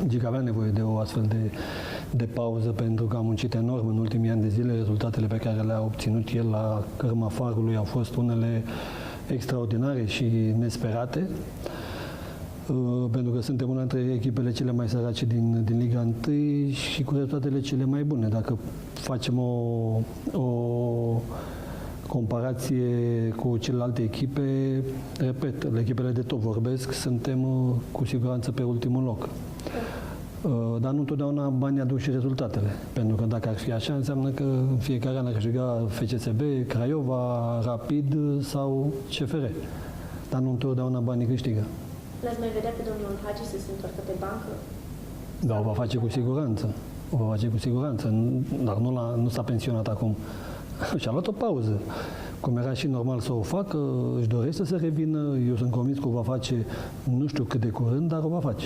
Gica avea nevoie de o astfel de pauză, pentru că a muncit enorm în ultimii ani de zile. Rezultatele pe care le-a obținut el la cărma Farului au fost unele extraordinare și nesperate, pentru că suntem una dintre echipele cele mai sărace din Liga 1 și cu rezultatele cele mai bune. Dacă facem o comparație cu celelalte echipe, repet, echipele de top vorbesc, suntem cu siguranță pe ultimul loc. Dar nu întotdeauna banii aduc și rezultatele. Pentru că dacă ar fi așa, înseamnă că în fiecare an ar câștiga FCSB, Craiova, Rapid sau CFR. Dar nu întotdeauna banii câștigă. L-ați mai vedea pe domnul Hagi să se întoarcă pe bancă? Da, o va face cu siguranță. O va face cu siguranță. Dar nu s-a pensionat acum. Și-a luat o pauză. Cum era și normal să o facă, își dorește să revină. Eu sunt convins că o va face, nu știu cât de curând, dar o va face.